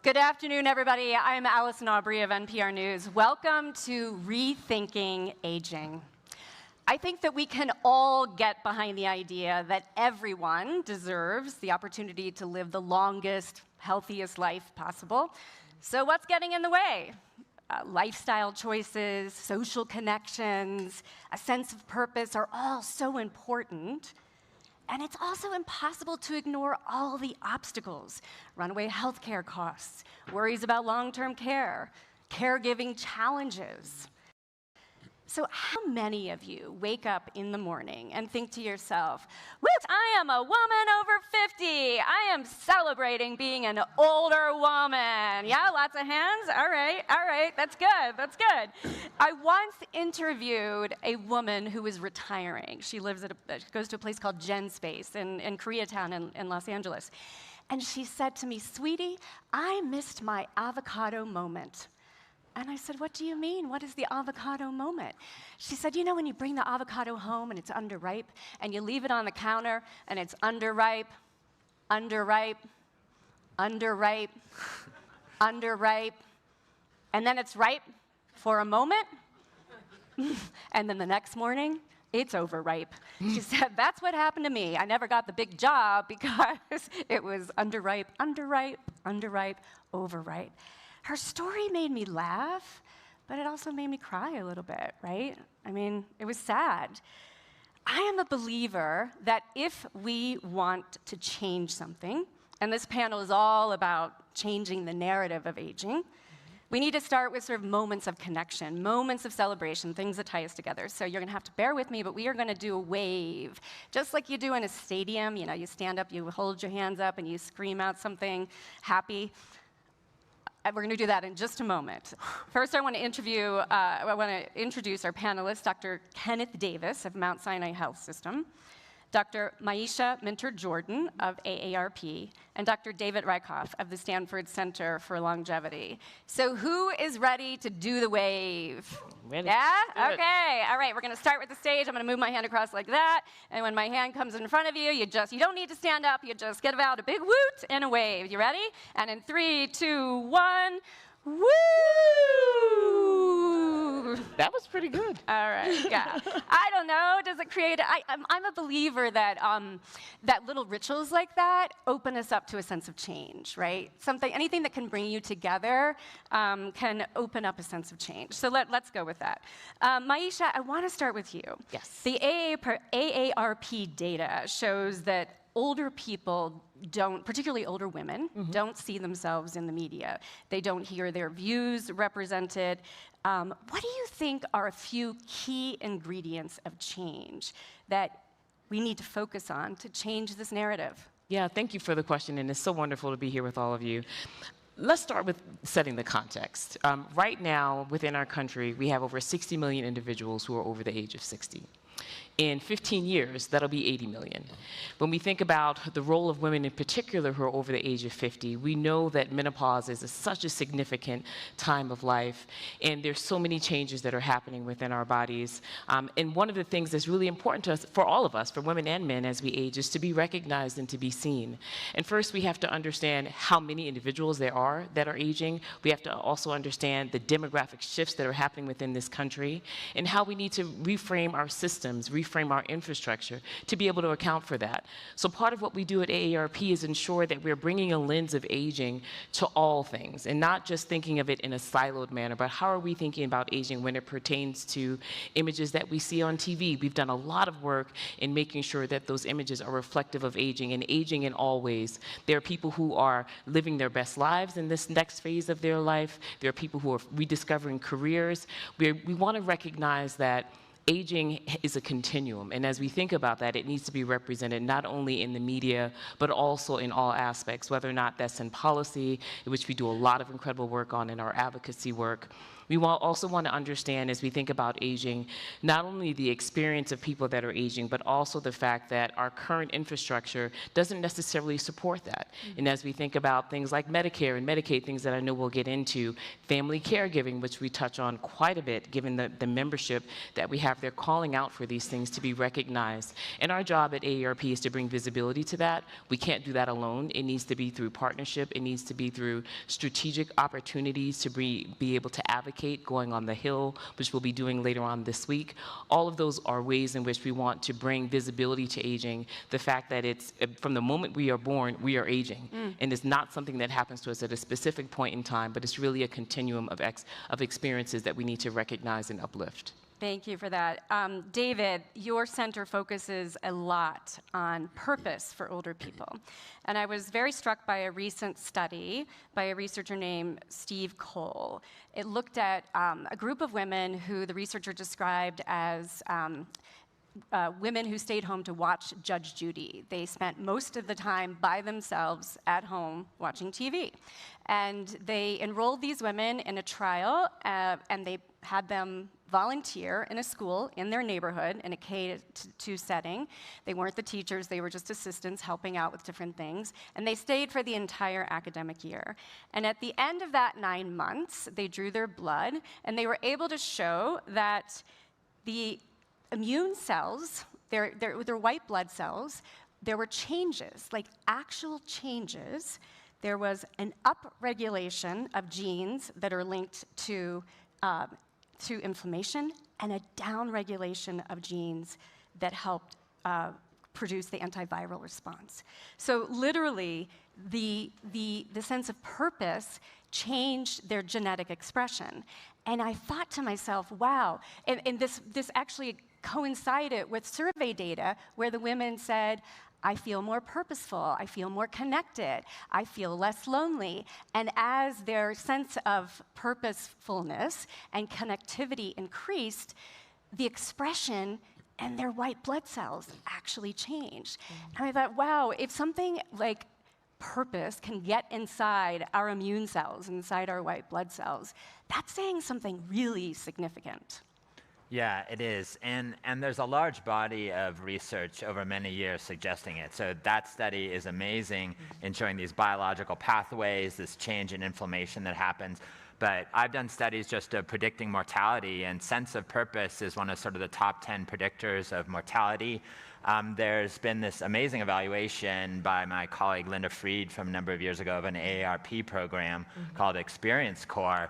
Good afternoon, everybody. I'm Allison Aubrey of NPR News. Welcome to Rethinking Aging. I think that we can all get behind the idea that everyone deserves the opportunity to live the longest, healthiest life possible. So what's getting in the way? Lifestyle choices, social connections, a sense of purpose are all so important. And it's also impossible to ignore all the obstacles: runaway healthcare costs, worries about long-term care, caregiving challenges. So how many of you wake up in the morning and think to yourself, "Woot, I am a woman over 50. I am celebrating being an older woman"? Yeah, lots of hands? All right, that's good, that's good. I once interviewed a woman who was retiring. She lives goes to a place called Gen Space in Koreatown in Los Angeles. And she said to me, "Sweetie, I missed my avocado moment." And I said, "What do you mean? What is the avocado moment?" She said, "You know when you bring the avocado home and it's underripe, and you leave it on the counter, and it's underripe, underripe, underripe, underripe, and then it's ripe for a moment, and then the next morning, it's overripe." She said, "That's what happened to me. I never got the big job because it was underripe, underripe, underripe, overripe." Her story made me laugh, but it also made me cry a little bit, right? I mean, it was sad. I am a believer that if we want to change something, and this panel is all about changing the narrative of aging, we need to start with sort of moments of connection, moments of celebration, things that tie us together. So you're going to have to bear with me, but we are going to do a wave. Just like you do in a stadium, you know, you stand up, you hold your hands up, and you scream out something happy. We're going to do that in just a moment. First, I want to introduce our panelists, Dr. Kenneth Davis of Mount Sinai Health System, Dr. Maisha Minter-Jordan of AARP, and Dr. David Rykoff of the Stanford Center for Longevity. So who is ready to do the wave? Ready. Yeah? Okay. All right. We're going to start with the stage. I'm going to move my hand across like that. And when my hand comes in front of you, you don't need to stand up. You just give out a big woot and a wave. You ready? And in 3, 2, 1, woo! That was pretty good. All right, yeah. I don't know, does it create, I'm a believer that that little rituals like that open us up to a sense of change, right? Anything that can bring you together can open up a sense of change. So let's go with that. Maisha, I want to start with you. Yes. The AARP data shows that older people don't, particularly older women, don't see themselves in the media. They don't hear their views represented. What do you think are a few key ingredients of change that we need to focus on to change this narrative? Yeah, thank you for the question, and it's so wonderful to be here with all of you. Let's start with setting the context. Right now, within our country, we have over 60 million individuals who are over the age of 60. In 15 years, that'll be 80 million. When we think about the role of women in particular who are over the age of 50, we know that menopause is such a significant time of life, and there's so many changes that are happening within our bodies. And one of the things that's really important to us, for all of us, for women and men as we age, is to be recognized and to be seen. And first, we have to understand how many individuals there are that are aging. We have to also understand the demographic shifts that are happening within this country, and how we need to reframe our systems, reframe our infrastructure to be able to account for that. So part of what we do at AARP is ensure that we're bringing a lens of aging to all things, and not just thinking of it in a siloed manner, but how are we thinking about aging when it pertains to images that we see on TV. We've done a lot of work in making sure that those images are reflective of aging, and aging in all ways. There are people who are living their best lives in this next phase of their life. There are people who are rediscovering careers. We want to recognize that aging is a continuum, and as we think about that, it needs to be represented not only in the media, but also in all aspects, whether or not that's in policy, which we do a lot of incredible work on in our advocacy work. We also want to understand, as we think about aging, not only the experience of people that are aging, but also the fact that our current infrastructure doesn't necessarily support that. And as we think about things like Medicare and Medicaid, things that I know we'll get into, family caregiving, which we touch on quite a bit, given the membership that we have have, they're calling out for these things to be recognized. And our job at AARP is to bring visibility to that. We can't do that alone. It needs to be through partnership. It needs to be through strategic opportunities to be able to advocate, going on the Hill, which we'll be doing later on this week. All of those are ways in which we want to bring visibility to aging, the fact that it's from the moment we are born, we are aging. And it's not something that happens to us at a specific point in time, but it's really a continuum of experiences that we need to recognize and uplift. Thank you for that. David, your center focuses a lot on purpose for older people. And I was very struck by a recent study by a researcher named Steve Cole. It looked at a group of women who the researcher described as women who stayed home to watch Judge Judy. They spent most of the time by themselves at home watching TV. And they enrolled these women in a trial, and they had them volunteer in a school in their neighborhood in a K-2 setting. They weren't the teachers, they were just assistants helping out with different things. And they stayed for the entire academic year. And at the end of that 9 months, they drew their blood, and they were able to show that the immune cells, their white blood cells, there were changes, like actual changes. There was an upregulation of genes that are linked to inflammation, and a downregulation of genes that helped produce the antiviral response. So literally, the sense of purpose changed their genetic expression. And I thought to myself, wow, and this actually coincided with survey data where the women said, I feel more purposeful, I feel more connected, I feel less lonely. And as their sense of purposefulness and connectivity increased, the expression and their white blood cells actually changed. And I thought, wow, if something like purpose can get inside our immune cells, inside our white blood cells, that's saying something really significant. Yeah, it is. And there's a large body of research over many years suggesting it. So that study is amazing in showing these biological pathways, this change in inflammation that happens. But I've done studies just of predicting mortality, and sense of purpose is one of sort of the top 10 predictors of mortality. There's been this amazing evaluation by my colleague Linda Fried from a number of years ago of an AARP program called Experience Corps,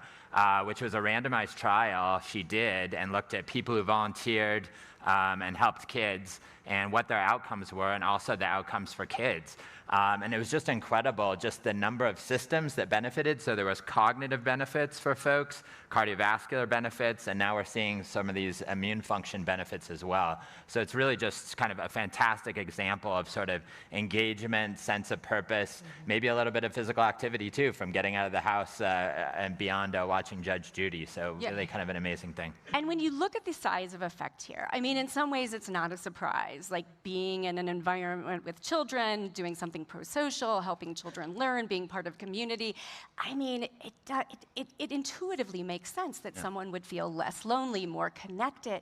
which was a randomized trial she did and looked at people who volunteered and helped kids and what their outcomes were, and also the outcomes for kids. And it was just incredible, just the number of systems that benefited. So there was cognitive benefits for folks, cardiovascular benefits, and now we're seeing some of these immune function benefits as well. So it's really just kind of a fantastic example of sort of engagement, sense of purpose, maybe a little bit of physical activity too, from getting out of the house and beyond watching Judge Judy. So really kind of an amazing thing. And when you look at the size of effect here, I mean, in some ways it's not a surprise, like being in an environment with children, doing something pro-social, helping children learn, being part of community. I mean, it intuitively makes sense that someone would feel less lonely, more connected.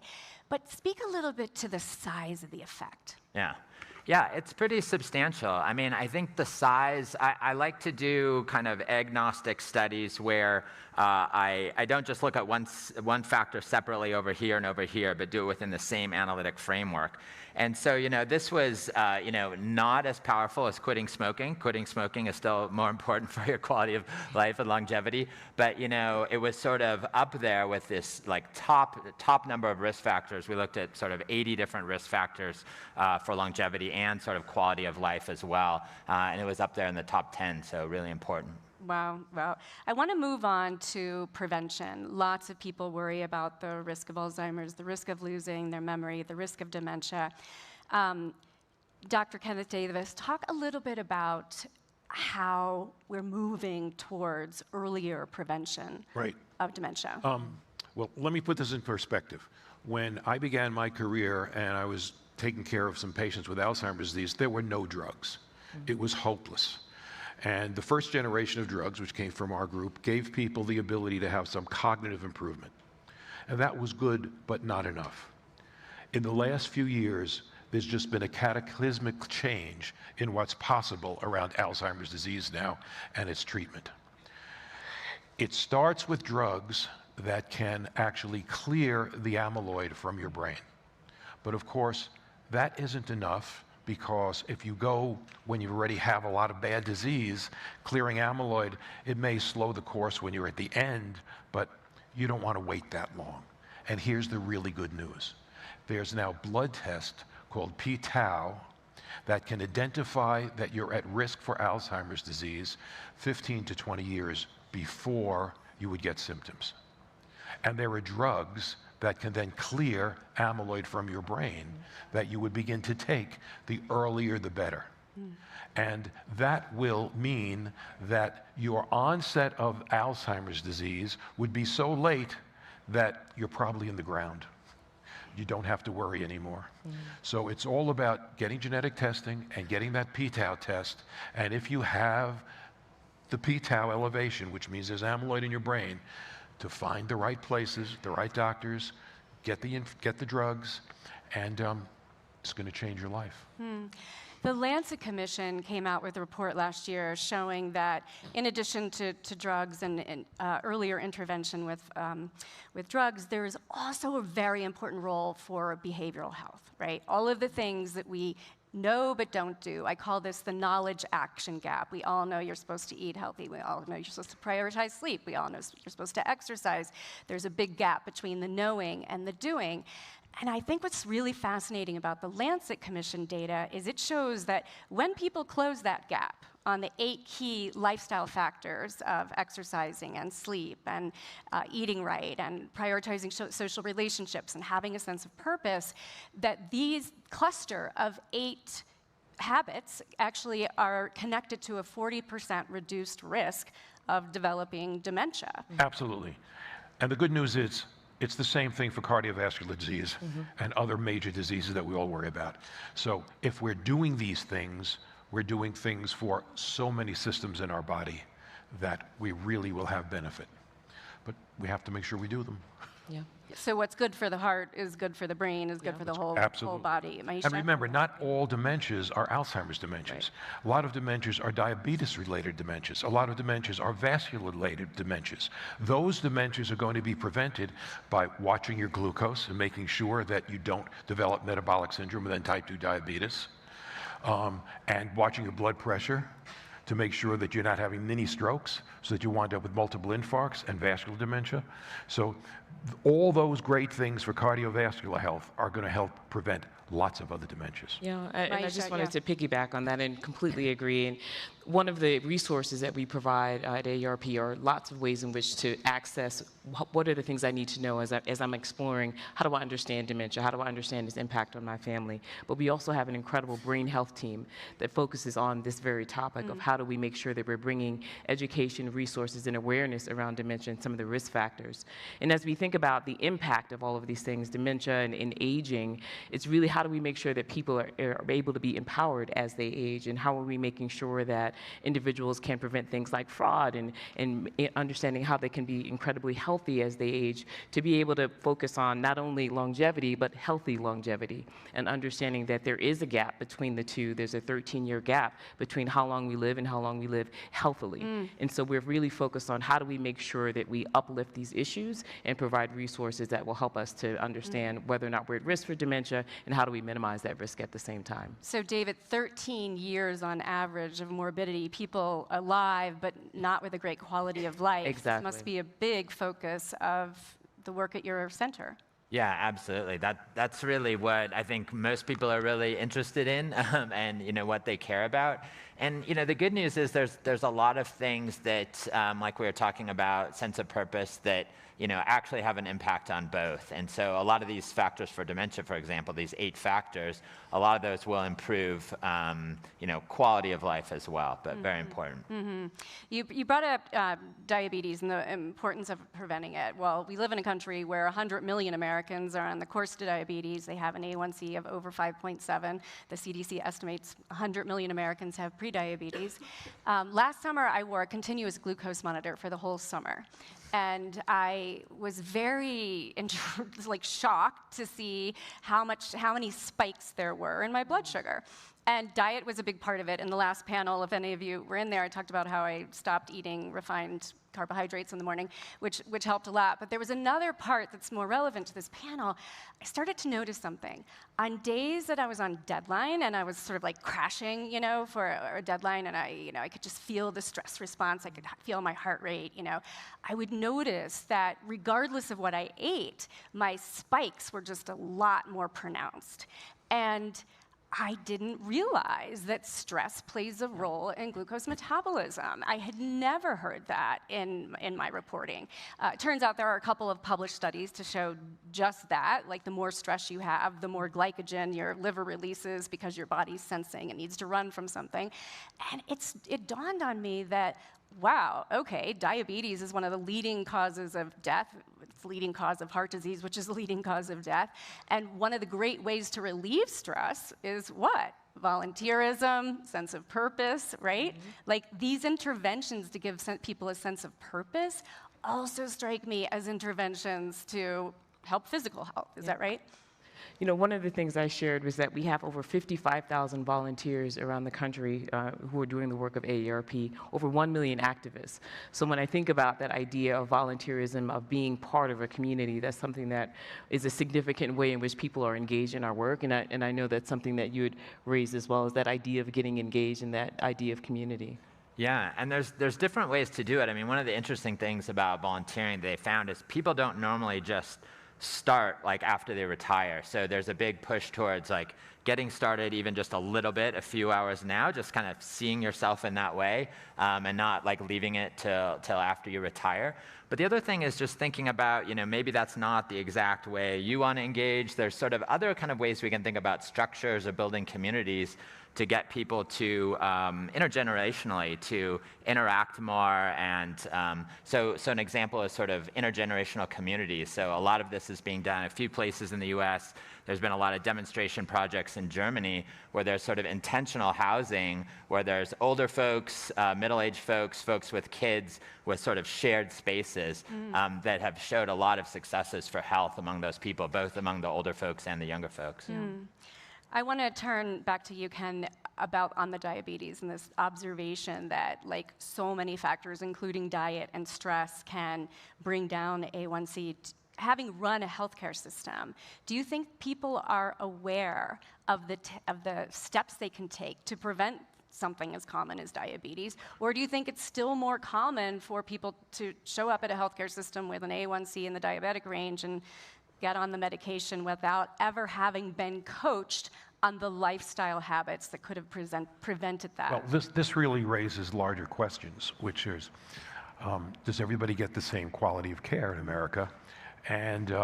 But speak a little bit to the size of the effect. Yeah, it's pretty substantial. I mean, I think the size, I like to do kind of agnostic studies where I don't just look at one factor separately over here and over here, but do it within the same analytic framework. And so, this was, not as powerful as quitting smoking. Quitting smoking is still more important for your quality of life and longevity. But, it was sort of up there with this like top number of risk factors. We looked at sort of 80 different risk factors for longevity and sort of quality of life as well. And it was up there in the top 10, so really important. Wow. I want to move on to prevention. Lots of people worry about the risk of Alzheimer's, the risk of losing their memory, the risk of dementia. Dr. Kenneth Davis, talk a little bit about how we're moving towards earlier prevention of dementia. Well, let me put this in perspective. When I began my career and I was taking care of some patients with Alzheimer's disease, there were no drugs. It was hopeless. And the first generation of drugs, which came from our group, gave people the ability to have some cognitive improvement. And that was good, but not enough. In the last few years, there's just been a cataclysmic change in what's possible around Alzheimer's disease now and its treatment. It starts with drugs that can actually clear the amyloid from your brain. But of course, that isn't enough, because if you go when you already have a lot of bad disease, clearing amyloid, it may slow the course when you're at the end, but you don't want to wait that long. And here's the really good news. There's now a blood test called p-tau that can identify that you're at risk for Alzheimer's disease 15 to 20 years before you would get symptoms. And there are drugs that can then clear amyloid from your brain that you would begin to take. The earlier, the better. And that will mean that your onset of Alzheimer's disease would be so late that you're probably in the ground. You don't have to worry anymore. So it's all about getting genetic testing and getting that p-tau test. And if you have the p-tau elevation, which means there's amyloid in your brain, to find the right places, the right doctors, get the drugs, and it's going to change your life. The Lancet Commission came out with a report last year showing that in addition to drugs and earlier intervention with drugs, there is also a very important role for behavioral health, right? All of the things that we know but don't do. I call this the knowledge-action gap. We all know you're supposed to eat healthy. We all know you're supposed to prioritize sleep. We all know you're supposed to exercise. There's a big gap between the knowing and the doing. And I think what's really fascinating about the Lancet Commission data is it shows that when people close that gap on the 8 key lifestyle factors of exercising and sleep and eating right and prioritizing social relationships and having a sense of purpose, that these cluster of 8 habits actually are connected to a 40% reduced risk of developing dementia. Absolutely. And the good news is, it's the same thing for cardiovascular disease and other major diseases that we all worry about. So if we're doing these things, we're doing things for so many systems in our body that we really will have benefit. But we have to make sure we do them. Yeah. So what's good for the heart is good for the brain, is good for the whole body. And remember, not all dementias are Alzheimer's dementias. Right. A lot of dementias are diabetes-related dementias. A lot of dementias are vascular-related dementias. Those dementias are going to be prevented by watching your glucose and making sure that you don't develop metabolic syndrome and then type 2 diabetes, and watching your blood pressure to make sure that you're not having mini strokes so that you wind up with multiple infarcts and vascular dementia. So all those great things for cardiovascular health are going to help prevent lots of other dementias. Yeah, and I just wanted to piggyback on that and completely agree. And one of the resources that we provide at AARP are lots of ways in which to access what are the things I need to know as I'm exploring how do I understand dementia, how do I understand its impact on my family. But we also have an incredible brain health team that focuses on this very topic of how do we make sure that we're bringing education, resources, and awareness around dementia and some of the risk factors. And as we think about the impact of all of these things, dementia and aging, it's really how do we make sure that people are able to be empowered as they age, and how are we making sure that individuals can prevent things like fraud and understanding how they can be incredibly healthy as they age, to be able to focus on not only longevity, but healthy longevity, and understanding that there is a gap between the two. There's a 13-year gap between how long we live and how long we live healthily. And so we're really focused on how do we make sure that we uplift these issues and provide resources that will help us to understand whether or not we're at risk for dementia and how do we minimize that risk at the same time. So David, 13 years on average of morbidity, people alive but not with a great quality of life. Exactly. Must be a big focus of the work at your center. Yeah, absolutely. That's really what I think most people are really interested in, and what they care about. And the good news is there's a lot of things that, like we were talking about, sense of purpose, that actually have an impact on both. And so a lot of these factors for dementia, for example, these 8 factors, a lot of those will improve, quality of life as well, but very important. You brought up diabetes and the importance of preventing it. Well, we live in a country where 100 million Americans are on the course to diabetes. They have an A1C of over 5.7. The CDC estimates 100 million Americans have prediabetes. Last summer, I wore a continuous glucose monitor for the whole summer. And I was very shocked to see how many spikes there were in my blood sugar. And diet was a big part of it. In the last panel, if any of you were in there, I talked about how I stopped eating refined carbohydrates in the morning, which helped a lot. But there was another part that's more relevant to this panel. I started to notice something. On days that I was on deadline and I was sort of like crashing, for a deadline, and I could just feel the stress response. I could feel my heart rate, I would notice that regardless of what I ate, my spikes were just a lot more pronounced. And I didn't realize that stress plays a role in glucose metabolism. I had never heard that in my reporting. It turns out there are a couple of published studies to show just that, like the more stress you have, the more glycogen your liver releases because your body's sensing it needs to run from something. And it dawned on me that, wow, okay, diabetes is one of the leading causes of death. It's the leading cause of heart disease, which is the leading cause of death. And one of the great ways to relieve stress is what? Volunteerism, sense of purpose, right? Mm-hmm. Like these interventions to give people a sense of purpose also strike me as interventions to help physical health. Is that right? One of the things I shared was that we have over 55,000 volunteers around the country who are doing the work of AARP, over 1 million activists. So when I think about that idea of volunteerism, of being part of a community, that's something that is a significant way in which people are engaged in our work. And I know that's something that you had raised as well, is that idea of getting engaged in that idea of community. Yeah, and there's different ways to do it. I mean, one of the interesting things about volunteering they found is people don't normally just start like after they retire. So there's a big push towards like getting started even just a little bit, a few hours now, just kind of seeing yourself in that way and not like leaving it till after you retire. But the other thing is just thinking about, maybe that's not the exact way you want to engage. There's sort of other kind of ways we can think about structures or building communities to get people to intergenerationally to interact more. And so an example is sort of intergenerational communities. So a lot of this is being done in a few places in the US. There's been a lot of demonstration projects in Germany where there's sort of intentional housing, where there's older folks, middle-aged folks, folks with kids, with sort of shared spaces that have showed a lot of successes for health among those people, both among the older folks and the younger folks. I want to turn back to you, Ken, on the diabetes and this observation that like so many factors, including diet and stress, can bring down A1C. Having run a healthcare system, do you think people are aware of the steps they can take to prevent something as common as diabetes? Or do you think it's still more common for people to show up at a healthcare system with an A1C in the diabetic range and get on the medication without ever having been coached on the lifestyle habits that could have prevented that? Well, this really raises larger questions, which is, does everybody get the same quality of care in America? And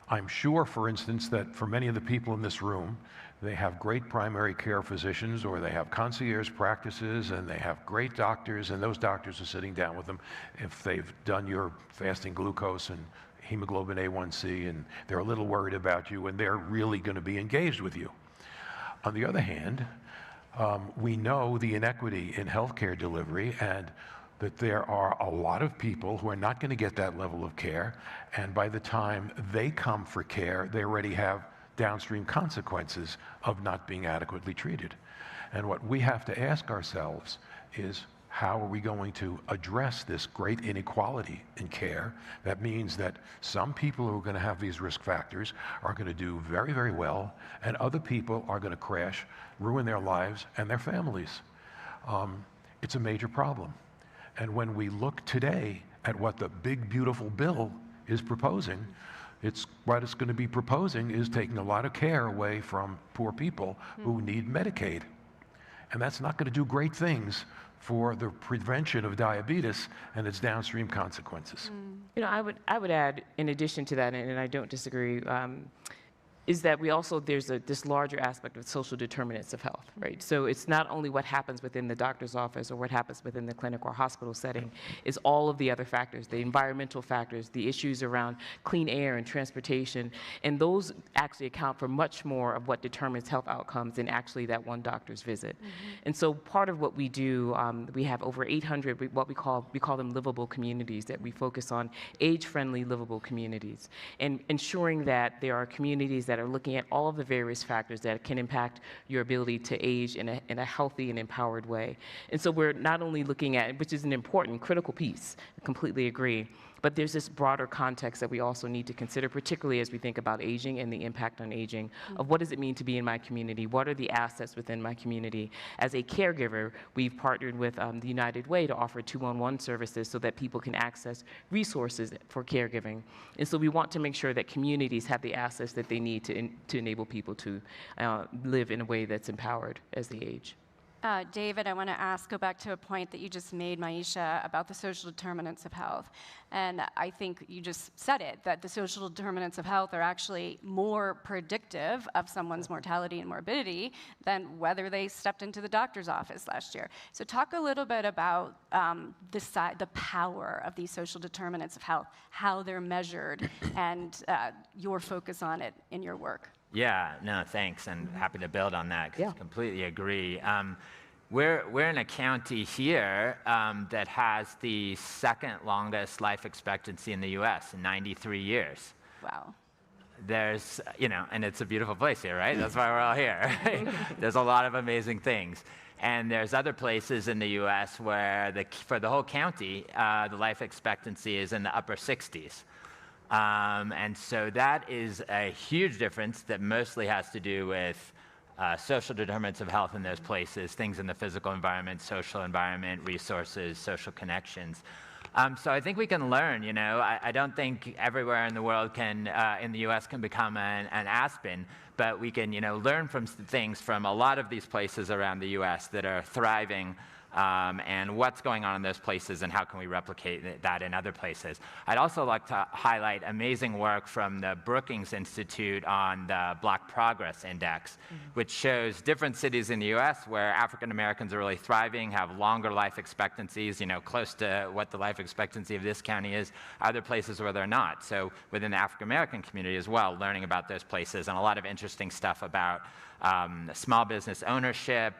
I'm sure, for instance, that for many of the people in this room, they have great primary care physicians, or they have concierge practices, and they have great doctors, and those doctors are sitting down with them if they've done your fasting glucose and hemoglobin A1C, and they're a little worried about you, and they're really going to be engaged with you. On the other hand, we know the inequity in healthcare delivery, and that there are a lot of people who are not going to get that level of care, and by the time they come for care, they already have downstream consequences of not being adequately treated. And what we have to ask ourselves is, how are we going to address this great inequality in care? That means that some people who are going to have these risk factors are going to do very, very well, and other people are going to crash, ruin their lives and their families. It's a major problem. And when we look today at what the big, beautiful bill is proposing, what it's going to be proposing is taking a lot of care away from poor people who need Medicaid. And that's not going to do great things for the prevention of diabetes and its downstream consequences. I would add, in addition to that, and I don't disagree, is that we also, there's this larger aspect of social determinants of health, right? So it's not only what happens within the doctor's office or what happens within the clinic or hospital setting, it's all of the other factors, the environmental factors, the issues around clean air and transportation, and those actually account for much more of what determines health outcomes than actually that one doctor's visit. And so part of what we do, we have over 800, what we call them livable communities, that we focus on age-friendly livable communities, and ensuring that there are communities that that are looking at all of the various factors that can impact your ability to age in a healthy and empowered way. And so we're not only looking at, which is an important, critical piece, I completely agree, but there's this broader context that we also need to consider, particularly as we think about aging and the impact on aging, of what does it mean to be in my community? What are the assets within my community? As a caregiver, we've partnered with the United Way to offer 2-on-1 services so that people can access resources for caregiving. And so we want to make sure that communities have the assets that they need to enable people to live in a way that's empowered as they age. David, I want to go back to a point that you just made, Maisha, about the social determinants of health. And I think you just said it, that the social determinants of health are actually more predictive of someone's mortality and morbidity than whether they stepped into the doctor's office last year. So talk a little bit about the power of these social determinants of health, how they're measured, and your focus on it in your work. Yeah, no, thanks, and happy to build on that, 'cause Yeah. I completely agree. We're in a county here that has the second longest life expectancy in the US, 93 years. Wow. There's, and it's a beautiful place here, right? That's why we're all here. There's a lot of amazing things. And there's other places in the US where for the whole county, the life expectancy is in the upper 60s. And so that is a huge difference that mostly has to do with social determinants of health in those places, things in the physical environment, social environment, resources, social connections. So I think we can learn, I don't think everywhere in the world in the US can become an Aspen, but we can, learn from things from a lot of these places around the US that are thriving, and what's going on in those places and how can we replicate that in other places. I'd also like to highlight amazing work from the Brookings Institute on the Black Progress Index, which shows different cities in the US where African Americans are really thriving, have longer life expectancies, close to what the life expectancy of this county is, other places where they're not. So within the African American community as well, learning about those places and a lot of interesting stuff about small business ownership,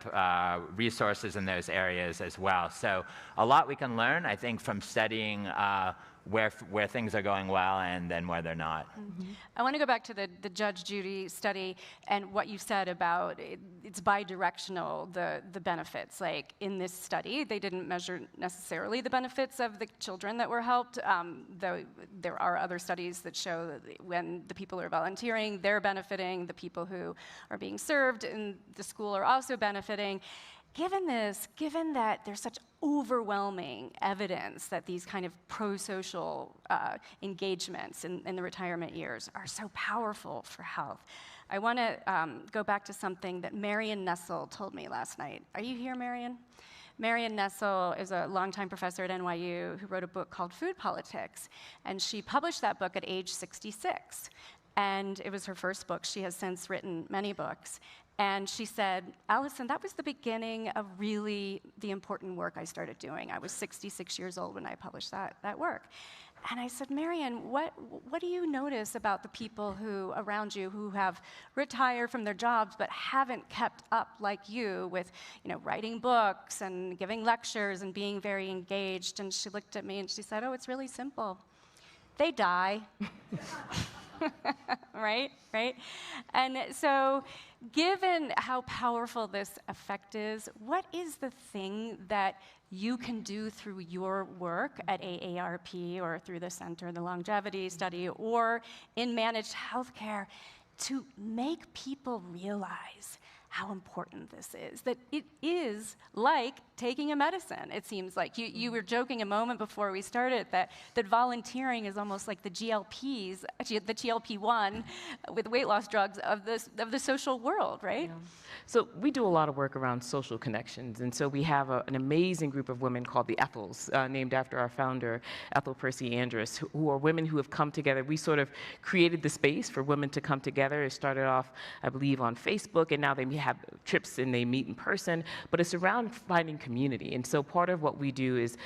resources in those areas as well. So a lot we can learn, I think, from studying where things are going well and then where they're not. I want to go back to the Judge Judy study and what you said about it's bi-directional, the benefits. Like in this study, they didn't measure necessarily the benefits of the children that were helped, though there are other studies that show that when the people are volunteering, they're benefiting, the people who are being served in the school are also benefiting. Given that there's such overwhelming evidence that these kind of pro-social engagements in the retirement years are so powerful for health, I want to go back to something that Marion Nestle told me last night. Are you here, Marion? Marion Nestle is a longtime professor at NYU who wrote a book called Food Politics, and she published that book at age 66. And it was her first book. She has since written many books. And she said, Allison, that was the beginning of really the important work I started doing. I was 66 years old when I published that work. And I said, Marion, what do you notice about the people around you who have retired from their jobs but haven't kept up like you with, writing books and giving lectures and being very engaged? And she looked at me and she said, oh, it's really simple. They die. Right? And so given how powerful this effect is, what is the thing that you can do through your work at AARP or through the Center, the Longevity Study, or in managed healthcare to make people realize how important this is, that it is like taking a medicine, it seems like. You were joking a moment before we started that volunteering is almost like the GLPs, the GLP-1 with weight loss drugs of the social world, right? Yeah. So we do a lot of work around social connections, and so we have an amazing group of women called the Ethels, named after our founder, Ethel Percy Andrus, who are women who have come together. We sort of created the space for women to come together. It started off, I believe, on Facebook, and now they have trips and they meet in person, but it's around finding community. And so part of what we do is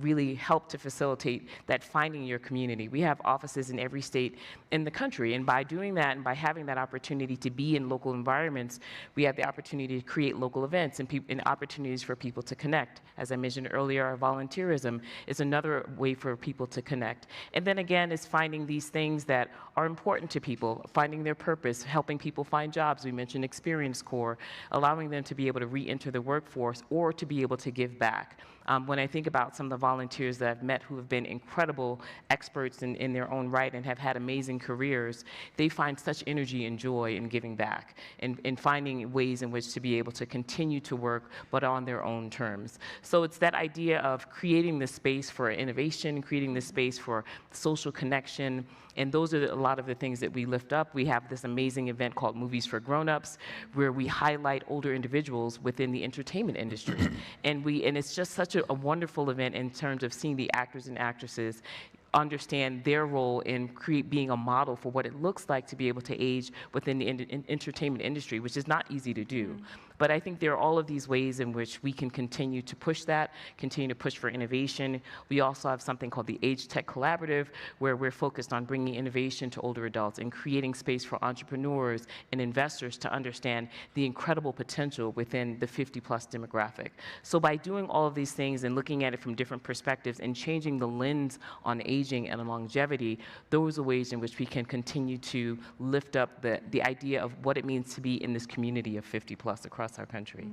really help to facilitate that finding your community. We have offices in every state in the country, and by doing that and by having that opportunity to be in local environments, we have the opportunity to create local events and opportunities for people to connect. As I mentioned earlier, our volunteerism is another way for people to connect. And then again, is finding these things that are important to people, finding their purpose, helping people find jobs. We mentioned Experience Corps, allowing them to be able to re-enter the workforce or to be able to give back. When I think about some of the volunteers that I've met who have been incredible experts in their own right and have had amazing careers, they find such energy and joy in giving back and in finding ways in which to be able to continue to work, but on their own terms. So it's that idea of creating the space for innovation, creating the space for social connection, and those are a lot of the things that we lift up. We have this amazing event called Movies for Grown-Ups, where we highlight older individuals within the entertainment industry. and it's just such a wonderful event in terms of seeing the actors and actresses understand their role in being a model for what it looks like to be able to age within the entertainment industry, which is not easy to do. But I think there are all of these ways in which we can continue to push that, continue to push for innovation. We also have something called the Age Tech Collaborative, where we're focused on bringing innovation to older adults and creating space for entrepreneurs and investors to understand the incredible potential within the 50-plus demographic. So by doing all of these things and looking at it from different perspectives and changing the lens on aging and longevity, those are ways in which we can continue to lift up the idea of what it means to be in this community of 50-plus across our country.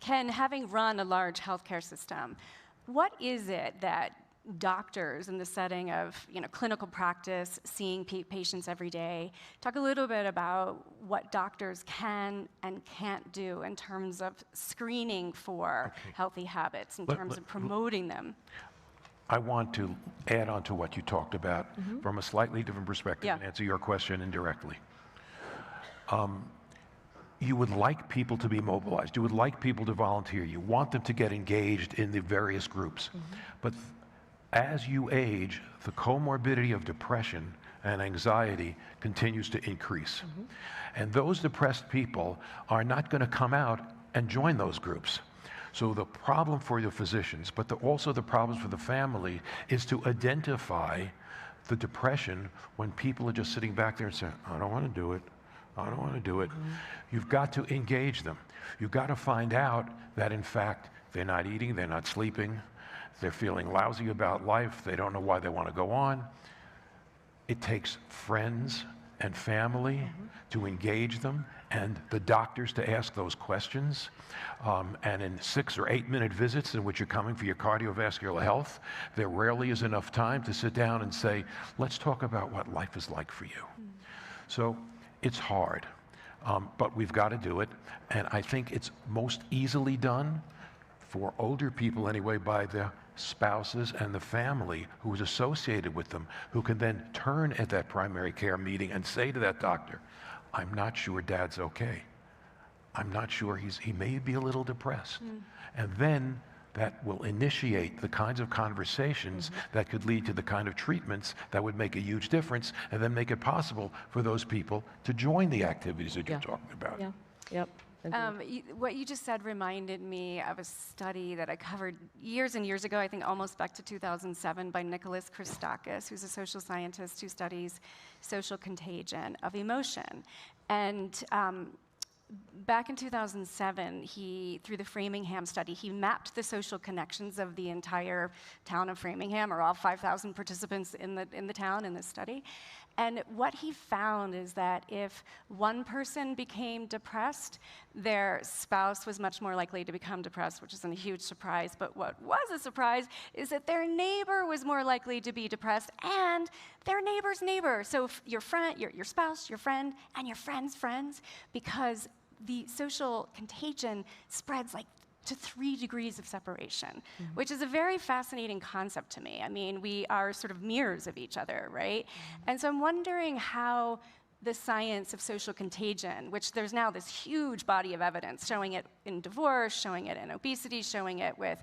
Ken, having run a large healthcare system, what is it that doctors in the setting of clinical practice, seeing patients every day, talk a little bit about what doctors can and can't do in terms of screening for healthy habits, in terms of promoting them? I want to add on to what you talked about from a slightly different perspective and answer your question indirectly. You would like people to be mobilized. You would like people to volunteer. You want them to get engaged in the various groups. But as you age, the comorbidity of depression and anxiety continues to increase. And those depressed people are not going to come out and join those groups. So the problem for the physicians, but also the problems for the family, is to identify the depression when people are just sitting back there and saying, I don't want to do it. I don't want to do it. You've got to engage them. You've got to find out that, in fact, they're not eating, they're not sleeping, they're feeling lousy about life, they don't know why they want to go on. It takes friends and family to engage them, and the doctors to ask those questions. And in 6 or 8 minute visits in which you're coming for your cardiovascular health, there rarely is enough time to sit down and say, let's talk about what life is like for you. So it's hard, but we've got to do it. And I think it's most easily done for older people anyway by their spouses and the family who is associated with them, who can then turn at that primary care meeting and say to that doctor, I'm not sure Dad's okay. I'm not sure he may be a little depressed. And then that will initiate the kinds of conversations that could lead to the kind of treatments that would make a huge difference and then make it possible for those people to join the activities that you're talking about. What you just said reminded me of a study that I covered years and years ago, I think almost back to 2007, by Nicholas Christakis, who's a social scientist who studies social contagion of emotion. And back in 2007, through the Framingham study, he mapped the social connections of the entire town of Framingham, or all 5,000 participants in the town in this study. And what he found is that if one person became depressed, their spouse was much more likely to become depressed, which isn't a huge surprise. But what was a surprise is that their neighbor was more likely to be depressed, and their neighbor's neighbor. So if your friend, your spouse, your friend, and your friend's friends, because the social contagion spreads like to 3 degrees of separation, which is a very fascinating concept to me. I mean, we are sort of mirrors of each other, right? And so I'm wondering how the science of social contagion, which there's now this huge body of evidence showing it in divorce, showing it in obesity, showing it with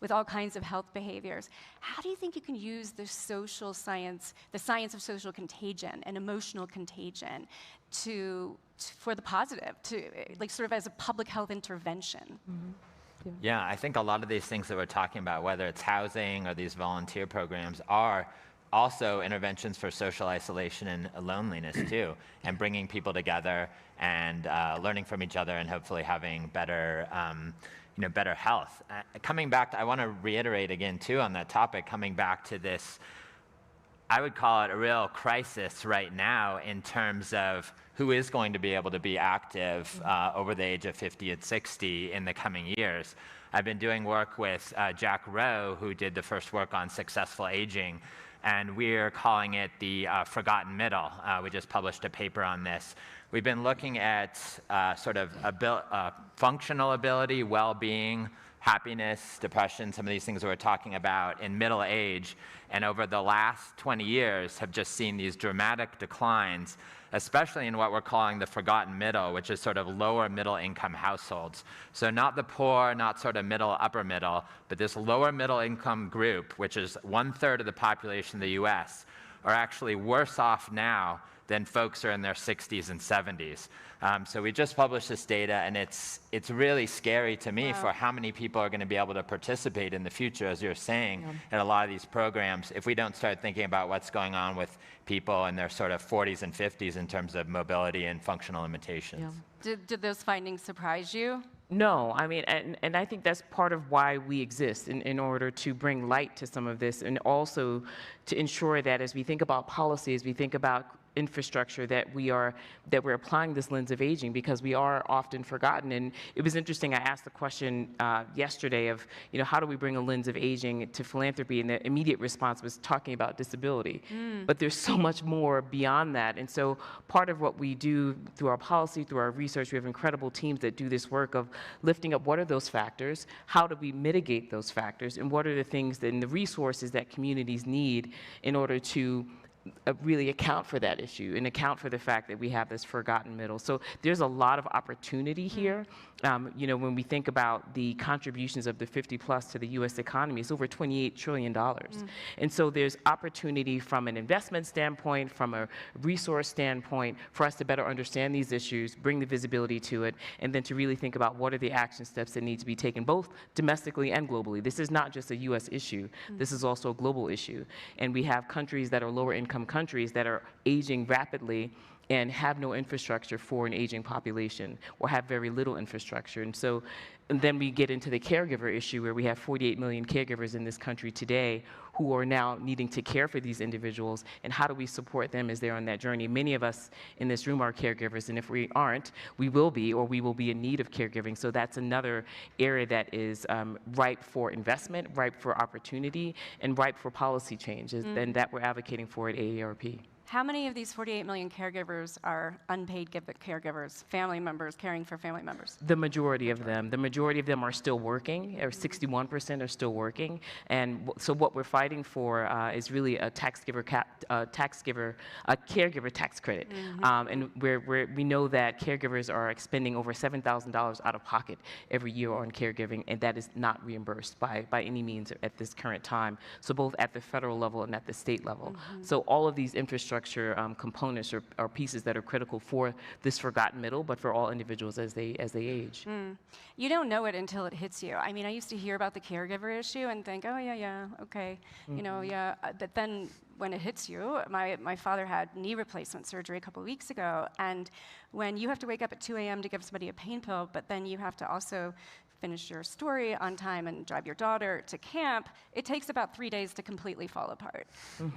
all kinds of health behaviors. How do you think you can use the social science, the science of social contagion and emotional contagion for the positive, to like sort of as a public health intervention? Yeah, I think a lot of these things that we're talking about, whether it's housing or these volunteer programs, are also interventions for social isolation and loneliness too, and bringing people together and learning from each other and hopefully having better, better health. Coming back, I want to reiterate again too on that topic, coming back to this, I would call it a real crisis right now in terms of who is going to be able to be active over the age of 50 and 60 in the coming years. I've been doing work with Jack Rowe, who did the first work on successful aging, and we're calling it the forgotten middle. We just published a paper on this. We've been looking at sort of functional ability, well-being, happiness, depression, some of these things we're talking about in middle age, and over the last 20 years have just seen these dramatic declines, especially in what we're calling the forgotten middle, which is sort of lower middle income households. So not the poor, not sort of middle, upper middle, but this lower middle income group, which is 1/3 of the population of the US, are actually worse off now than folks are in their 60s and 70s. So we just published this data, and it's really scary to me for how many people are going to be able to participate in the future, as you're saying, in a lot of these programs, if we don't start thinking about what's going on with people in their sort of 40s and 50s in terms of mobility and functional limitations. Did those findings surprise you? No, I mean, and I think that's part of why we exist, in order to bring light to some of this, and also to ensure that as we think about policy, as we think about infrastructure, that we're applying this lens of aging, because we are often forgotten. And it was interesting, I asked the question yesterday of, how do we bring a lens of aging to philanthropy? And the immediate response was talking about disability. But there's so much more beyond that. And so part of what we do through our policy, through our research, we have incredible teams that do this work of lifting up what are those factors, how do we mitigate those factors, and what are the things and the resources that communities need in order to really account for that issue and account for the fact that we have this forgotten middle. So there's a lot of opportunity here. When we think about the contributions of the 50 plus to the US economy, it's over $28 trillion. And so there's opportunity from an investment standpoint, from a resource standpoint, for us to better understand these issues, bring the visibility to it, and then to really think about what are the action steps that need to be taken, both domestically and globally. This is not just a US issue. This is also a global issue. And we have countries that are lower income countries that are aging rapidly and have no infrastructure for an aging population, or have very little infrastructure. And then we get into the caregiver issue, where we have 48 million caregivers in this country today who are now needing to care for these individuals, and how do we support them as they're on that journey? Many of us in this room are caregivers, and if we aren't, we will be, or we will be in need of caregiving. So that's another area that is ripe for investment, ripe for opportunity, and ripe for policy changes, and that we're advocating for at AARP. How many of these 48 million caregivers are unpaid caregivers, family members caring for family members? The majority of them. The majority of them are still working, or 61% are still working. And so what we're fighting for is really a caregiver tax credit. And we know that caregivers are expending over $7,000 out of pocket every year on caregiving, and that is not reimbursed by any means at this current time. So both at the federal level and at the state level. So all of these infrastructure components are pieces that are critical for this forgotten middle, but for all individuals as they age. You don't know it until it hits you. I mean, I used to hear about the caregiver issue and think, oh yeah, okay, but then when it hits you, my father had knee replacement surgery a couple of weeks ago, and when you have to wake up at 2 a.m. to give somebody a pain pill, but then you have to also finish your story on time and drive your daughter to camp, it takes about 3 days to completely fall apart.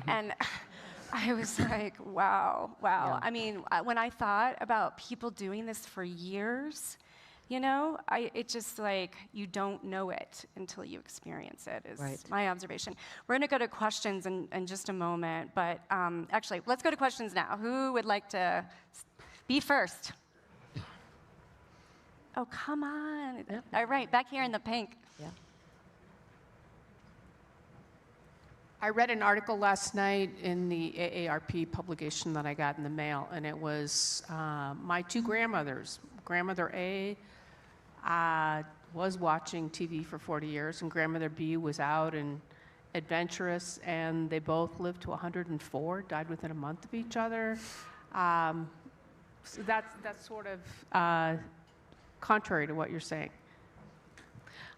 And I was like, wow. Yeah. I mean, when I thought about people doing this for years, it's just like, you don't know it until you experience it, is my observation. We're going to go to questions in just a moment, but actually, let's go to questions now. Who would like to be first? Oh, come on. Yep. All right, back here in the pink. Yeah. I read an article last night in the AARP publication that I got in the mail, and it was my two grandmothers. Grandmother A was watching TV for 40 years, and Grandmother B was out and adventurous, and they both lived to 104, died within a month of each other. So that's sort of contrary to what you're saying.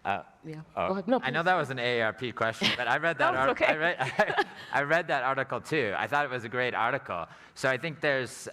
Yeah. Oh, Go ahead. No, I know please. that was an AARP question, but I read that. That was okay. I read that article too. I thought it was a great article. So I think there's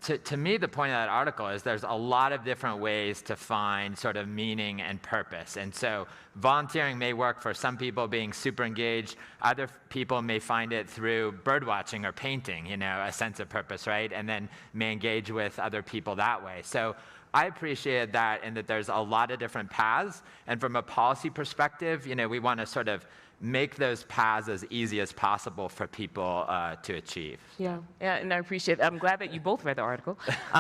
to me the point of that article is there's a lot of different ways to find sort of meaning and purpose. And so volunteering may work for some people, being super engaged. Other people may find it through bird watching or painting, you know, a sense of purpose, right? And then may engage with other people that way. So I appreciated that, and that there's a lot of different paths. And from a policy perspective, you know, we want to sort of make those paths as easy as possible for people to achieve. Yeah, and I appreciate it. I'm glad that you both read the article.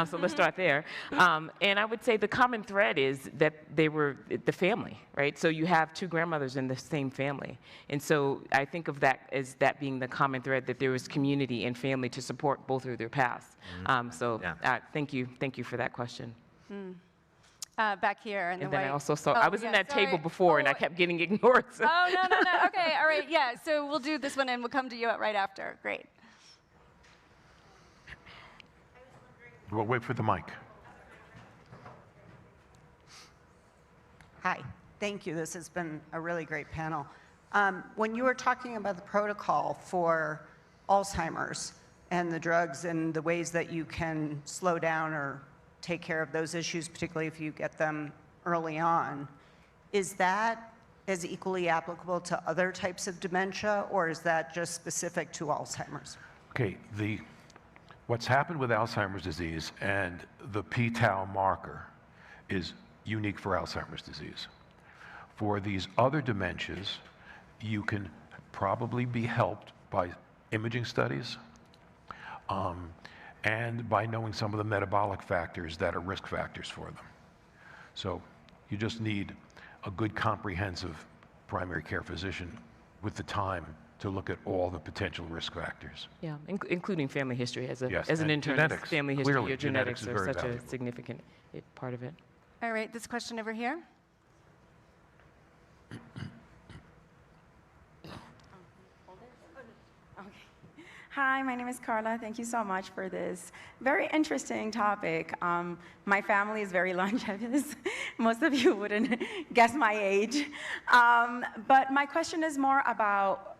So let's start there. And I would say the common thread is that they were the family, right? So you have two grandmothers in the same family. And so I think of that as that being the common thread, that there was community and family to support both of their paths. Thank you for that question. Back here in the And then white. I also saw, Oh, I was in that table before and I kept getting ignored. So. Oh, no. Okay, all right, yeah. So we'll do this one and we'll come to you right after. Great. We'll wait for the mic. Hi, thank you. This has been a really great panel. When you were talking about the protocol for Alzheimer's and the drugs and the ways that you can slow down or take care of those issues, particularly if you get them early on, is that as equally applicable to other types of dementia, or is that just specific to Alzheimer's? Okay, what's happened with Alzheimer's disease and the p-tau marker is unique for Alzheimer's disease. For these other dementias, you can probably be helped by imaging studies, and by knowing some of the metabolic factors that are risk factors for them. So you just need a good comprehensive primary care physician with the time to look at all the potential risk factors. Yeah, including family history as an Yes, internist. and genetics. Family history Clearly, or genetics genetics is are very such valuable. a significant part of it. All right, this question over here. Hi, my name is Carla. Thank you so much for this very interesting topic. My family is very longevous. Most of you wouldn't guess my age. But my question is more about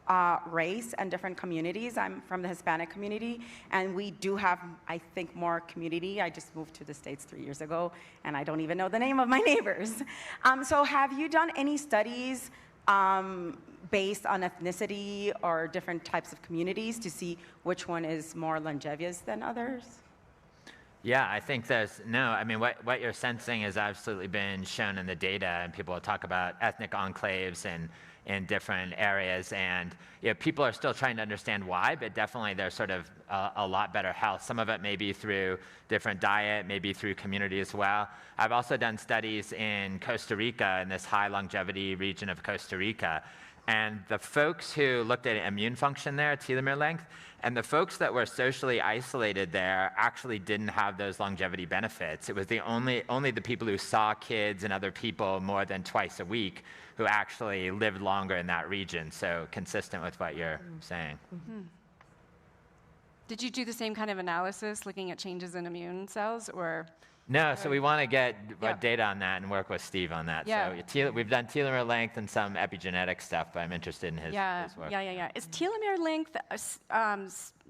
race and different communities. I'm from the Hispanic community, and we do have, I think, more community. I just moved to the States 3 years ago, and I don't even know the name of my neighbors. So have you done any studies based on ethnicity or different types of communities to see which one is more longevous than others? Yeah, I think I mean, what you're sensing has absolutely been shown in the data, and people will talk about ethnic enclaves and in different areas, and people are still trying to understand why, but definitely there's sort of a lot better health. Some of it may be through different diet, maybe through community as well. I've also done studies in Costa Rica, in this high longevity region of Costa Rica, and the folks who looked at immune function there, telomere length, and the folks that were socially isolated there actually didn't have those longevity benefits. It was only the people who saw kids and other people more than twice a week who actually lived longer in that region. So consistent with what you're saying. Mm-hmm. Did you do the same kind of analysis, looking at changes in immune cells, or? No, so we want to get data on that and work with Steve on that. Yeah. So we've done telomere length and some epigenetic stuff, but I'm interested in his work. Yeah. Is telomere length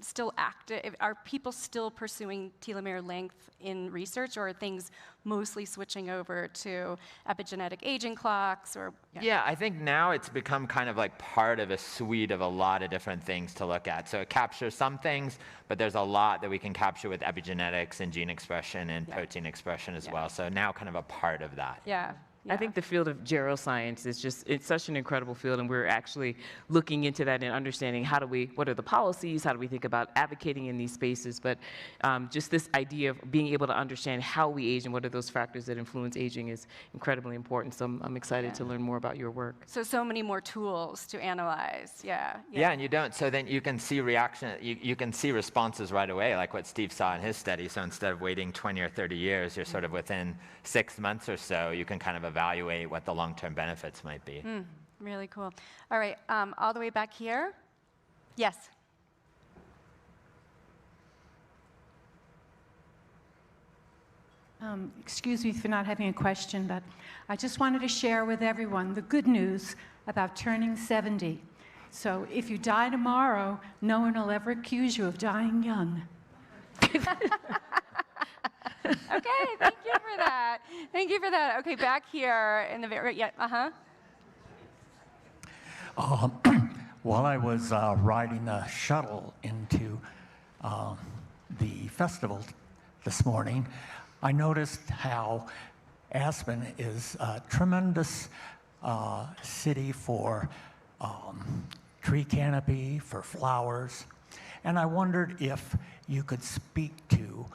still active? Are people still pursuing telomere length in research, or are things mostly switching over to epigenetic aging clocks? Or Yeah, I think now it's become kind of like part of a suite of a lot of different things to look at. So it captures some things, but there's a lot that we can capture with epigenetics and gene expression and protein expression as well. So now kind of a part of that. Yeah. I think the field of geroscience is it's such an incredible field, and we're actually looking into that and understanding what are the policies, how do we think about advocating in these spaces, but just this idea of being able to understand how we age and what are those factors that influence aging is incredibly important. So I'm excited to learn more about your work. So many more tools to analyze. Yeah, and you don't, so then you can see reaction, you can see responses right away, like what Steve saw in his study. So instead of waiting 20 or 30 years, you're sort of within 6 months or so, you can kind of evaluate what the long-term benefits might be. Really cool. All right, all the way back here. Yes. Excuse me for not having a question, but I just wanted to share with everyone the good news about turning 70. So if you die tomorrow, no one will ever accuse you of dying young. Okay, thank you for that. Thank you for that. Okay, back here in the very, yeah, While I was riding a shuttle into the festival this morning, I noticed how Aspen is a tremendous city for tree canopy, for flowers, and I wondered if you could speak to,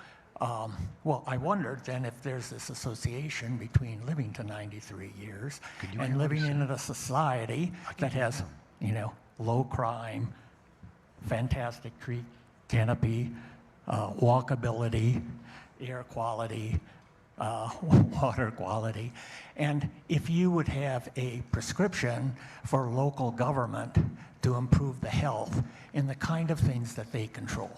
I wondered then if there's this association between living to 93 years and living in a society that has, low crime, fantastic tree canopy, walkability, air quality, water quality, and if you would have a prescription for local government to improve the health in the kind of things that they control.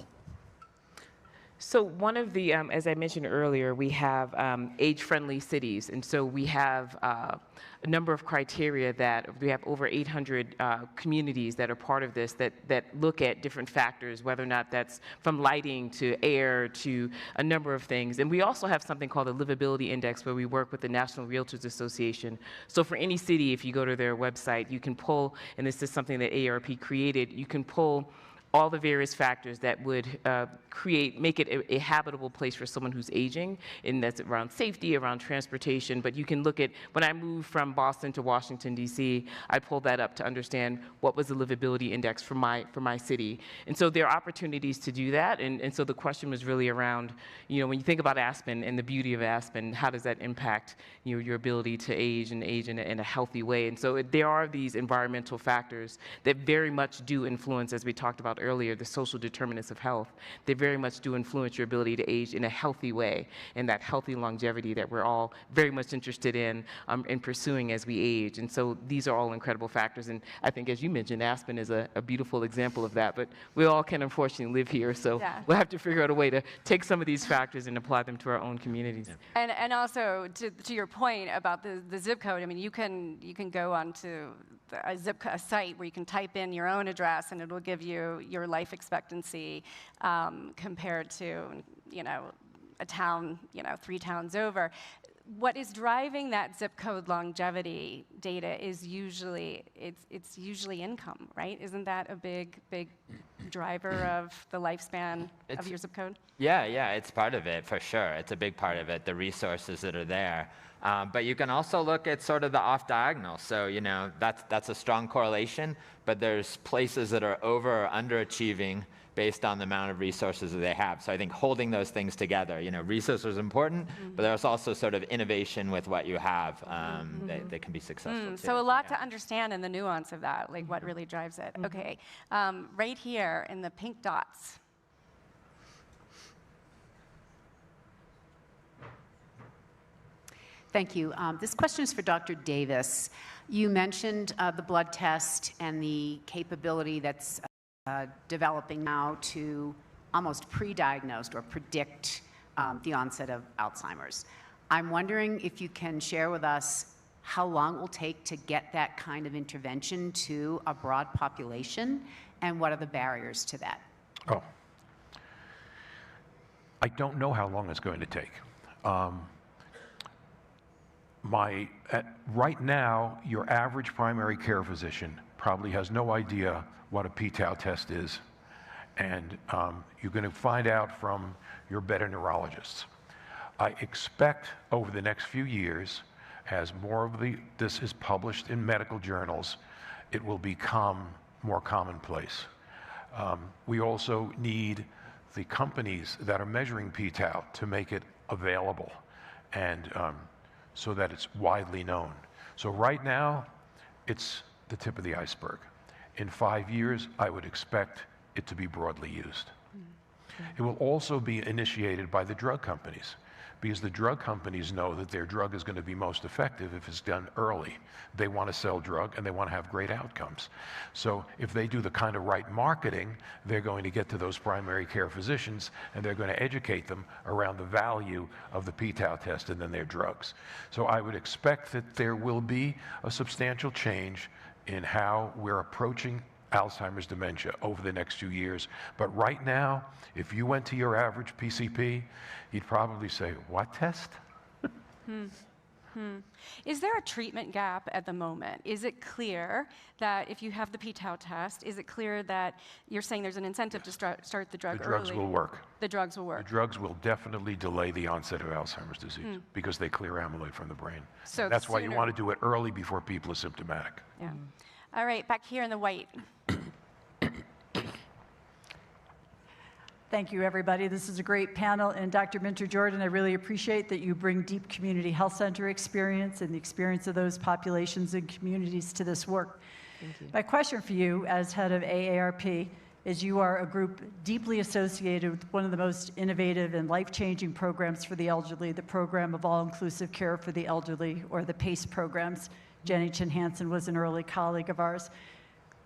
So one of the, as I mentioned earlier, we have age-friendly cities, and so we have a number of criteria that we have over 800 communities that are part of this that look at different factors, whether or not that's from lighting to air to a number of things. And we also have something called a livability index where we work with the National Realtors Association. So for any city, if you go to their website, you can pull, and this is something that AARP created, you can pull all the various factors that would make it a habitable place for someone who's aging, and that's around safety, around transportation. But you can look at, when I moved from Boston to Washington, D.C., I pulled that up to understand what was the livability index for my city. And so there are opportunities to do that, and so the question was really around, when you think about Aspen and the beauty of Aspen, how does that impact your ability to age and age in a healthy way? And so there are these environmental factors that very much do influence, as we talked about earlier, the social determinants of health. They very much do influence your ability to age in a healthy way, and that healthy longevity that we're all very much interested in pursuing as we age. And so these are all incredible factors. And I think, as you mentioned, Aspen is a beautiful example of that. But we all can unfortunately live here, so we'll have to figure out a way to take some of these factors and apply them to our own communities. And also to your point about the zip code, I mean, you can go onto a site where you can type in your own address and it'll give you your life expectancy compared to a town 3 towns over. What is driving that zip code longevity data is usually it's usually income, right? Isn't that a big driver of the lifespan of your zip code? Yeah, it's part of it for sure. It's a big part of it, the resources that are there. But you can also look at sort of the off-diagonal. So, that's a strong correlation, but there's places that are over or underachieving based on the amount of resources that they have. So I think holding those things together, resources are important, but there's also sort of innovation with what you have that can be successful too. So a lot to understand in the nuance of that, like what really drives it. Okay, right here in the pink dots. Thank you. This question is for Dr. Davis. You mentioned the blood test and the capability that's developing now to almost pre-diagnose or predict the onset of Alzheimer's. I'm wondering if you can share with us how long it will take to get that kind of intervention to a broad population, and what are the barriers to that? Oh, I don't know how long it's going to take. Right now, your average primary care physician probably has no idea what a p-tau test is, and you're going to find out from your better neurologists. I expect over the next few years, as more of this is published in medical journals, it will become more commonplace. We also need the companies that are measuring p-tau to make it available, and so that it's widely known. So right now, it's the tip of the iceberg. In 5 years, I would expect it to be broadly used. It will also be initiated by the drug companies, because the drug companies know that their drug is going to be most effective if it's done early. They want to sell drug and they want to have great outcomes. So if they do the kind of right marketing, they're going to get to those primary care physicians and they're going to educate them around the value of the p-tau test and then their drugs. So I would expect that there will be a substantial change in how we're approaching Alzheimer's dementia over the next few years. But right now, if you went to your average PCP, he'd probably say, "What test?" Is there a treatment gap at the moment? Is it clear that if you have the p-tau test, is it clear that you're saying there's an incentive to start the drug early? The drugs will work. The drugs will work. The drugs will definitely delay the onset of Alzheimer's disease because they clear amyloid from the brain. So that's why you sooner. want to do it early before people are symptomatic. Yeah. All right, back here in the white. Thank you, everybody. This is a great panel. And Dr. Minter-Jordan, I really appreciate that you bring deep community health center experience and the experience of those populations and communities to this work. Thank you. My question for you, as head of AARP, is you are a group deeply associated with one of the most innovative and life-changing programs for the elderly, the Program of All-Inclusive Care for the Elderly, or the PACE programs. Jenny Chin Hansen was an early colleague of ours.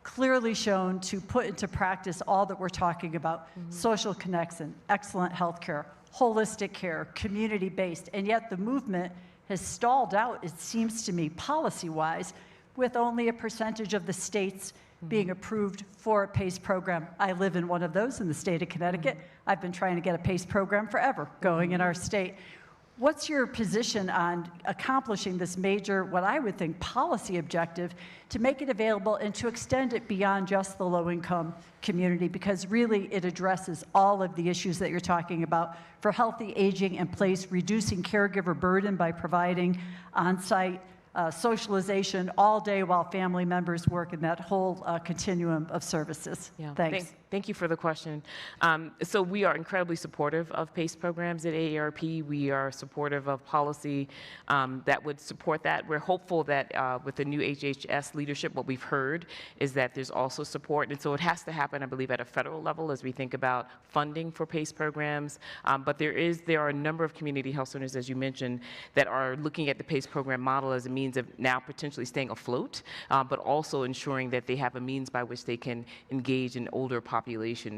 Clearly shown to put into practice all that we're talking about, social connection, excellent health care, holistic care, community-based, and yet the movement has stalled out, it seems to me, policy-wise, with only a percentage of the states being approved for a PACE program. I live in one of those in the state of Connecticut. I've been trying to get a PACE program forever going in our state. What's your position on accomplishing this major, what I would think, policy objective to make it available and to extend it beyond just the low-income community? Because really it addresses all of the issues that you're talking about for healthy aging in place, reducing caregiver burden by providing on-site socialization all day while family members work in that whole continuum of services. Yeah. Thanks. Thank you for the question. So we are incredibly supportive of PACE programs at AARP. We are supportive of policy that would support that. We're hopeful that with the new HHS leadership, what we've heard is that there's also support. And so it has to happen, I believe, at a federal level as we think about funding for PACE programs. But there are a number of community health centers, as you mentioned, that are looking at the PACE program model as a means of now potentially staying afloat, but also ensuring that they have a means by which they can engage an older population.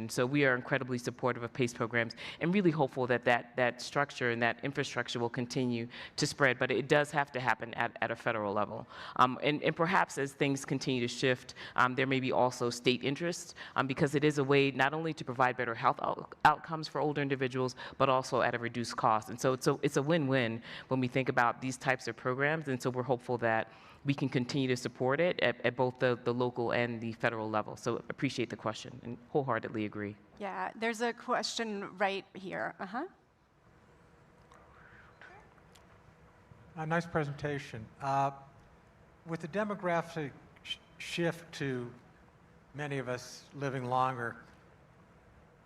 So we are incredibly supportive of PACE programs and really hopeful that that structure and that infrastructure will continue to spread, but it does have to happen at a federal level. And perhaps as things continue to shift, there may be also state interests because it is a way not only to provide better health outcomes for older individuals, but also at a reduced cost. And so it's a win-win when we think about these types of programs, and so we're hopeful that we can continue to support it at both the local and the federal level. So appreciate the question and wholeheartedly agree. Yeah, there's a question right here. A nice presentation. With the demographic shift to many of us living longer,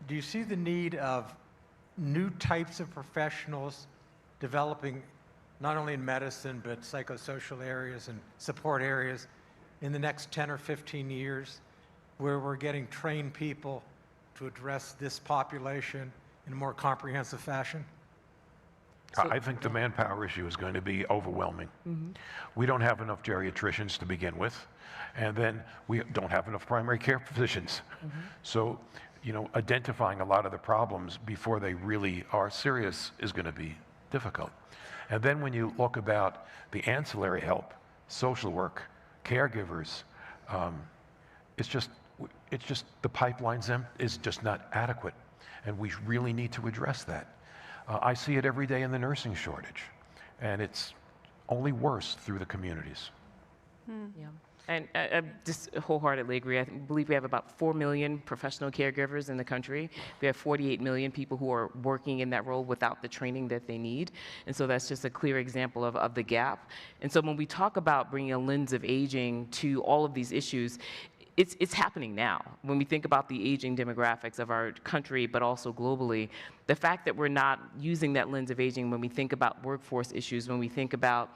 do you see the need of new types of professionals developing not only in medicine, but psychosocial areas and support areas in the next 10 or 15 years, where we're getting trained people to address this population in a more comprehensive fashion? I think the manpower issue is going to be overwhelming. We don't have enough geriatricians to begin with, and then we don't have enough primary care physicians. So, identifying a lot of the problems before they really are serious is going to be difficult. And then when you look about the ancillary help, social work, caregivers, it's just the pipeline is just not adequate, and we really need to address that. I see it every day in the nursing shortage, and it's only worse through the communities. Yeah. And I just wholeheartedly agree. I believe we have about 4 million professional caregivers in the country. We have 48 million people who are working in that role without the training that they need. And so that's just a clear example of the gap. And so when we talk about bringing a lens of aging to all of these issues, it's happening now. When we think about the aging demographics of our country, but also globally, the fact that we're not using that lens of aging when we think about workforce issues, when we think about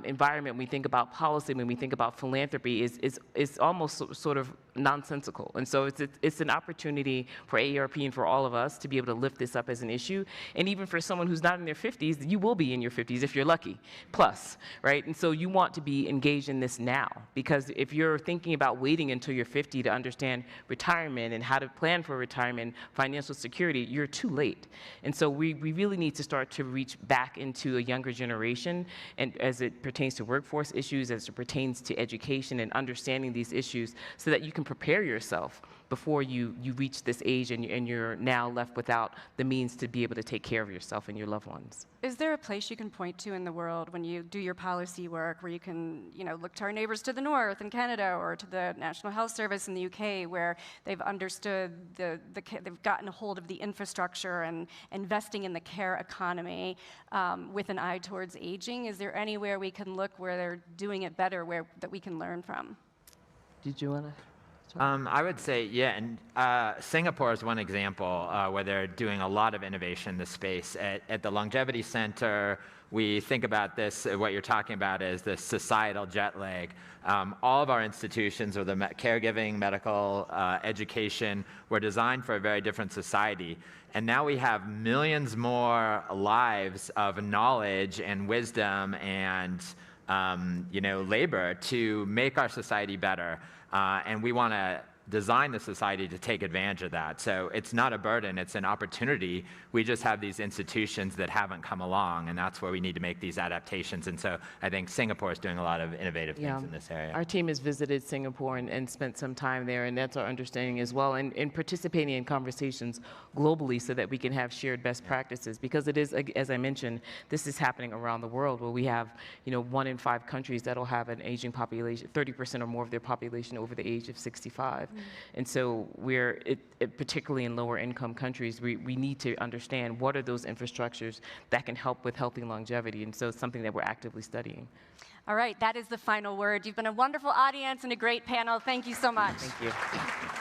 environment, when we think about policy, when we think about philanthropy, is almost sort of nonsensical. And so it's an opportunity for AARP and for all of us to be able to lift this up as an issue. And even for someone who's not in their 50s, you will be in your 50s if you're lucky, plus, right? And so you want to be engaged in this now, because if you're thinking about waiting until you're 50 to understand retirement and how to plan for retirement, financial security, you're too late. And so we really need to start to reach back into a younger generation, and as it pertains to workforce issues, as it pertains to education and understanding these issues, so that you can prepare yourself before you reach this age and you're now left without the means to be able to take care of yourself and your loved ones. Is there a place you can point to in the world when you do your policy work where you can, look to our neighbors to the north in Canada or to the National Health Service in the UK, where they've understood they've gotten a hold of the infrastructure and investing in the care economy with an eye towards aging? Is there anywhere we can look where they're doing it better, that we can learn from? Did you want to? I would say, yeah, and Singapore is one example where they're doing a lot of innovation in this space. At the Longevity Center, we think about this, what you're talking about is the societal jet lag. All of our institutions, or the caregiving, medical, education, were designed for a very different society. And now we have millions more lives of knowledge and wisdom and labor to make our society better. And we want to design the society to take advantage of that. So it's not a burden, it's an opportunity. We just have these institutions that haven't come along, and that's where we need to make these adaptations. And so I think Singapore is doing a lot of innovative things in this area. Our team has visited Singapore and spent some time there, and that's our understanding as well, and participating in conversations globally so that we can have shared best practices, because it is, as I mentioned, this is happening around the world, where we have 1 in 5 countries that'll have an aging population, 30% or more of their population over the age of 65. And so particularly in lower income countries, we need to understand what are those infrastructures that can help with healthy longevity. And so it's something that we're actively studying. All right, that is the final word. You've been a wonderful audience and a great panel. Thank you so much. Thank you.